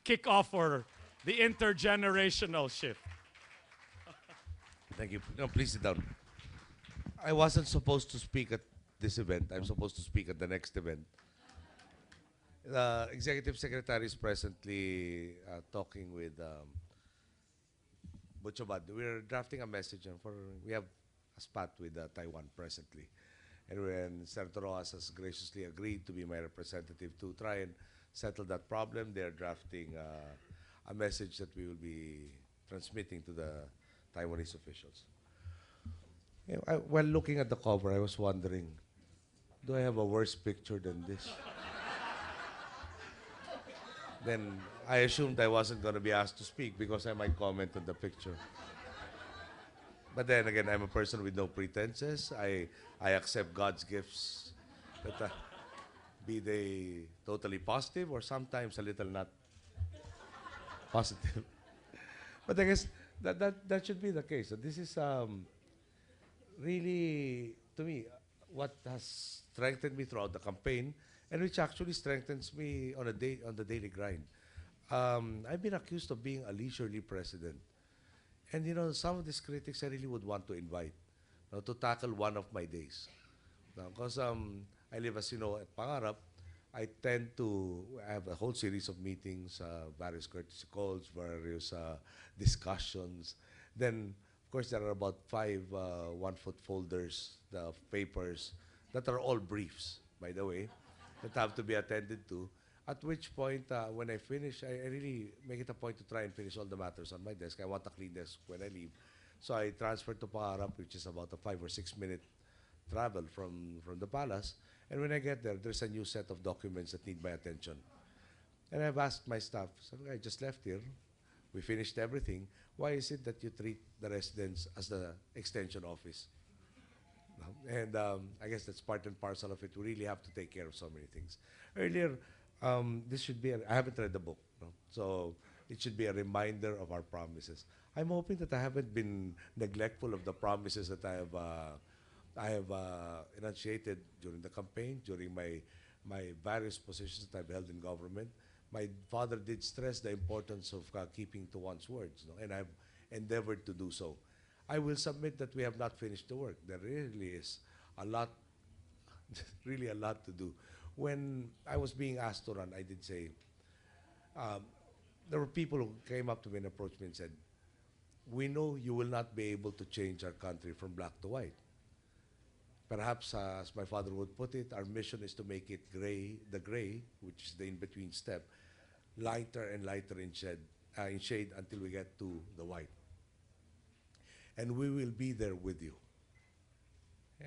kick off for the intergenerational shift. Thank you. No, please sit down. I wasn't supposed to speak at this event. I'm supposed to speak at the next event. The executive secretary is presently talking with Butchobad. We're drafting a message for we have a spot with Taiwan presently. And when Senator Rojas has graciously agreed to be my representative to try and settle that problem, they're drafting a message that we will be transmitting to the Taiwanese officials. You know, while looking at the cover, I was wondering, do I have a worse picture than this? Then I assumed I wasn't going to be asked to speak because I might comment on the picture. But then again, I'm a person with no pretenses. I accept God's gifts, that, be they totally positive or sometimes a little not positive. But I guess that should be the case. So this is really, to me, what has strengthened me throughout the campaign, and which actually strengthens me on the daily grind. I've been accused of being a leisurely president, and you know, some of these critics I really would want to invite to tackle one of my days. Because I live, as you know, at Pangarap. I tend to have a whole series of meetings, various courtesy calls, various discussions. Then, of course, there are about five one-foot folders of papers that are all briefs, by the way, that have to be attended to. At which point, when I finish, I really make it a point to try and finish all the matters on my desk. I want a clean desk when I leave. So I transfer to Pangarap, which is about a 5 or 6 minute travel from the palace. And when I get there, there's a new set of documents that need my attention. And I've asked my staff, so I just left here. We finished everything. Why is it that you treat the residents as the extension office? And I guess that's part and parcel of it. We really have to take care of so many things. Earlier, this should be, I haven't read the book, no? So it should be a reminder of our promises. I'm hoping that I haven't been neglectful of the promises that I have enunciated during the campaign, during my various positions that I've held in government. My father did stress the importance of keeping to one's words, no? And I've endeavored to do so. I will submit that we have not finished the work. There really is a lot, really a lot to do. When I was being asked to run, I did say, um, there were people who came up to me and approached me and said, we know you will not be able to change our country from black to white. Perhaps, as my father would put it, our mission is to make it gray, the gray, which is the in-between step, lighter and lighter in shade until we get to the white. And we will be there with you.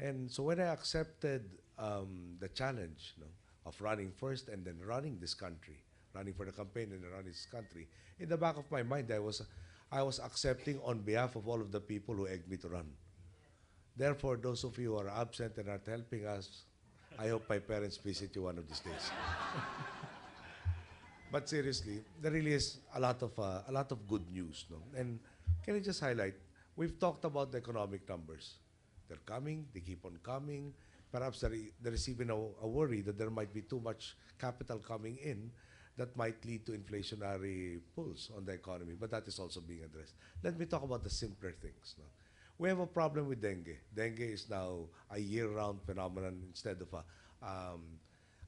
And so when I accepted the challenge, you know, of running first and then running this country, running for the campaign and then running this country, in the back of my mind, I was accepting on behalf of all of the people who egged me to run. Therefore, those of you who are absent and aren't helping us, I hope my parents visit you one of these days. But seriously, there really is a lot of good news, no? And can I just highlight? We've talked about the economic numbers. They're coming. They keep on coming. Perhaps there is even a worry that there might be too much capital coming in that might lead to inflationary pulls on the economy. But that is also being addressed. Let me talk about the simpler things, no? We have a problem with dengue. Dengue is now a year-round phenomenon instead of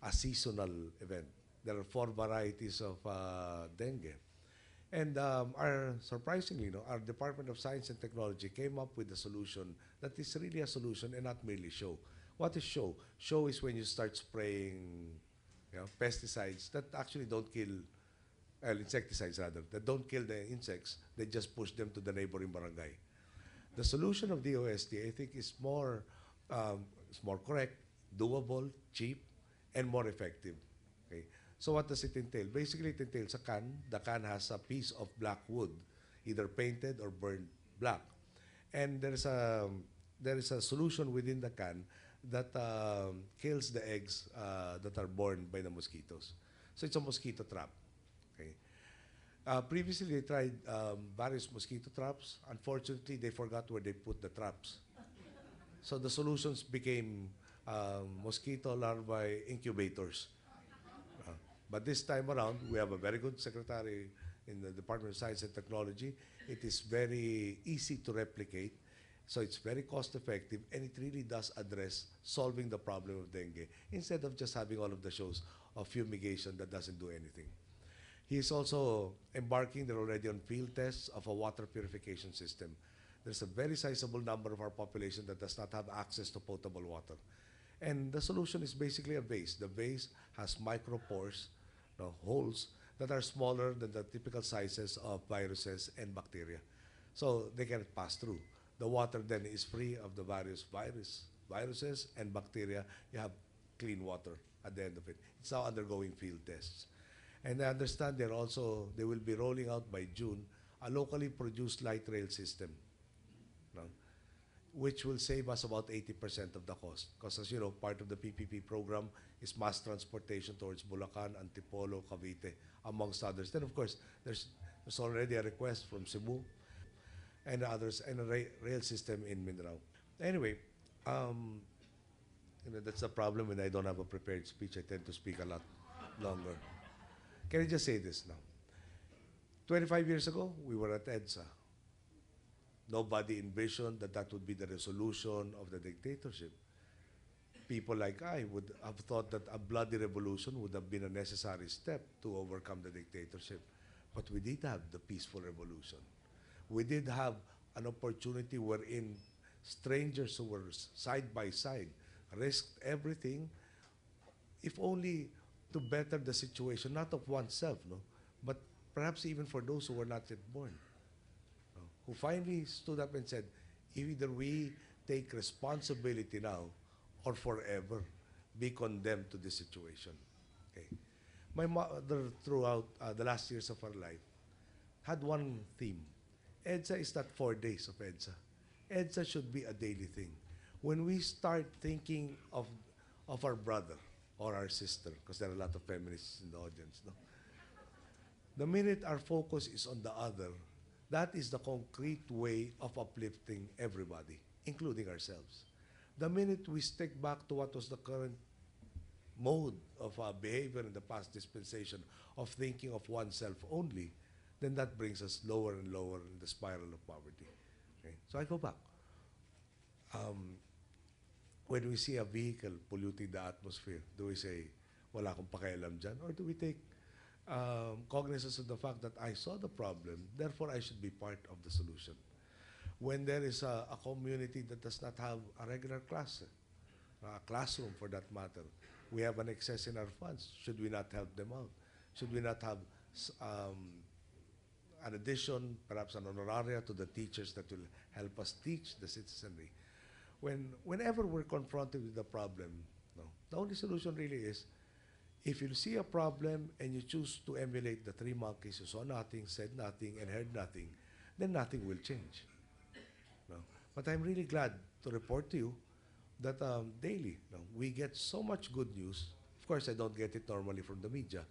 a seasonal event. There are 4 varieties of dengue. And surprisingly, our Department of Science and Technology came up with a solution that is really a solution and not merely show. What is show? Show is when you start spraying, pesticides that actually don't kill, insecticides rather, that don't kill the insects. They just push them to the neighboring barangay. The solution of DOST, I think, is more correct, doable, cheap, and more effective. Okay. So what does it entail? Basically, it entails a can. The can has a piece of black wood, either painted or burned black, and there is a solution within the can that kills the eggs that are born by the mosquitoes. So it's a mosquito trap. Okay. Previously, they tried various mosquito traps. Unfortunately, they forgot where they put the traps. So the solutions became mosquito larvae incubators. But this time around, we have a very good secretary in the Department of Science and Technology. It is very easy to replicate, so it's very cost effective, and it really does address solving the problem of dengue instead of just having all of the shows of fumigation that doesn't do anything. He is also embarking, they're already on field tests of a water purification system. There's a very sizable number of our population that does not have access to potable water. And the solution is basically a vase. The vase has micropores, holes that are smaller than the typical sizes of viruses and bacteria. So they can pass through. The water then is free of the various viruses and bacteria. You have clean water at the end of it. It's now undergoing field tests. And I understand they will be rolling out by June a locally produced light rail system, no, which will save us about 80% of the cost. Because as you know, part of the PPP program is mass transportation towards Bulacan, Antipolo, Cavite, amongst others. Then of course, there's already a request from Cebu and others, and a rail system in Mindanao. Anyway, that's the problem when I don't have a prepared speech. I tend to speak a lot longer. Can I just say this now? 25 years ago, we were at EDSA. Nobody envisioned that that would be the resolution of the dictatorship. People like I would have thought that a bloody revolution would have been a necessary step to overcome the dictatorship. But we did have the peaceful revolution. We did have an opportunity wherein strangers who were side by side risked everything, if only to better the situation, not of oneself, but perhaps even for those who were not yet born, who finally stood up and said, either we take responsibility now or forever be condemned to this situation. Okay. My mother, throughout the last years of her life, had one theme. EDSA is not 4 days of EDSA. EDSA should be a daily thing. When we start thinking of our brother or our sister, because there are a lot of feminists in the audience, the minute our focus is on the other, that is the concrete way of uplifting everybody, including ourselves. The minute we stick back to what was the current mode of behavior in the past dispensation of thinking of oneself only, then that brings us lower and lower in the spiral of poverty. Okay? So I go back. When we see a vehicle polluting the atmosphere, do we say, wala akong pakialam dyan? Or do we take cognizance of the fact that I saw the problem, therefore I should be part of the solution? When there is a community that does not have a regular class, a classroom for that matter, we have an excess in our funds. Should we not help them out? Should we not have an addition, perhaps an honoraria to the teachers that will help us teach the citizenry? Whenever we're confronted with a problem, the only solution really is, if you see a problem and you choose to emulate the three monkeys who saw nothing, said nothing, and heard nothing, then nothing will change. But I'm really glad to report to you that daily we get so much good news. Of course, I don't get it normally from the media.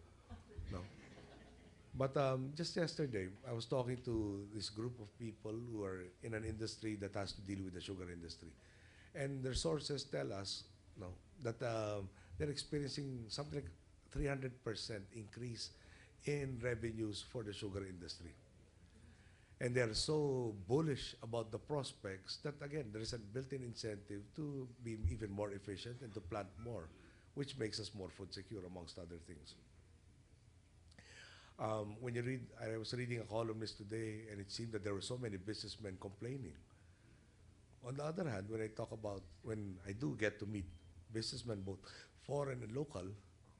But just yesterday, I was talking to this group of people who are in an industry that has to deal with the sugar industry. And their sources tell us that they're experiencing something like 300% increase in revenues for the sugar industry. And they're so bullish about the prospects that, again, there is a built-in incentive to be even more efficient and to plant more, which makes us more food secure, amongst other things. When you read, I was reading a columnist today, and it seemed that there were so many businessmen complaining. On the other hand, when I do get to meet businessmen, both foreign and local,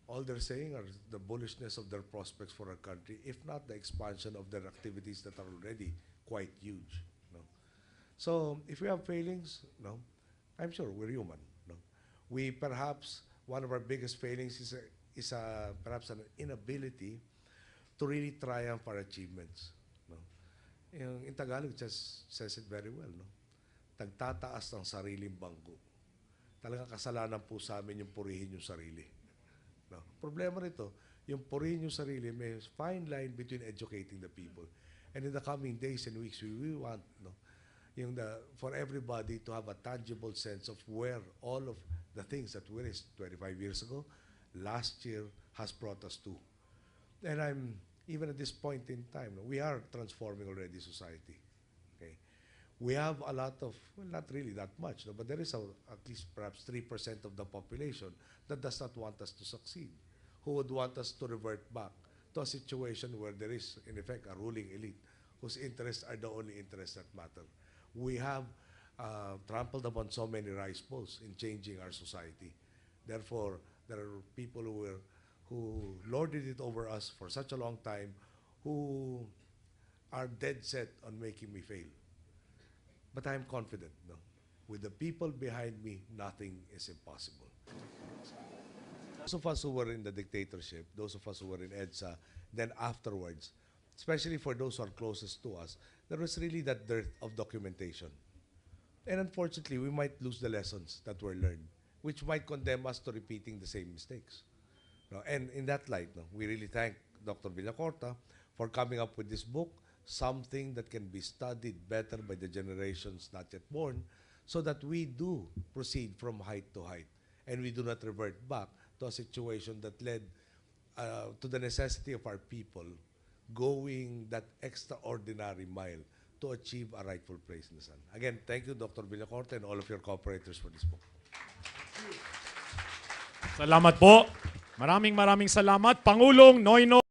all they're saying are the bullishness of their prospects for our country, if not the expansion of their activities that are already quite huge. So if we have failings, I'm sure we're human. We perhaps, one of our biggest failings is perhaps an inability to really triumph our achievements. In Tagalog, it just says it very well. Tagtataas ng sariling bangko. Talagang kasalanan po sa amin yung purihin yung sarili. Problema nito, yung purihin yung sarili, may fine line between educating the people. And in the coming days and weeks, we want for everybody to have a tangible sense of where all of the things that we raised 25 years ago, last year, has brought us to. And even at this point in time, we are transforming already society. Okay? We have a lot of, well, not really that much, no, but there is at least perhaps 3% of the population that does not want us to succeed, who would want us to revert back to a situation where there is, in effect, a ruling elite whose interests are the only interests that matter. We have trampled upon so many rice bowls in changing our society. Therefore, there are people who lorded it over us for such a long time, who are dead set on making me fail. But I'm confident, no? With the people behind me, nothing is impossible. Those of us who were in the dictatorship, those of us who were in EDSA, then afterwards, especially for those who are closest to us, there was really that dearth of documentation. And unfortunately, we might lose the lessons that were learned, which might condemn us to repeating the same mistakes. No? And in that light, no, we really thank Dr. Villacorta for coming up with this book, something that can be studied better by the generations not yet born, so that we do proceed from height to height, and we do not revert back to a situation that led to the necessity of our people going that extraordinary mile to achieve a rightful place in the sun. Again, thank you, Dr. Villacorta, and all of your cooperators for this book. Salamat po. Maraming salamat. Pangulong Noynoy.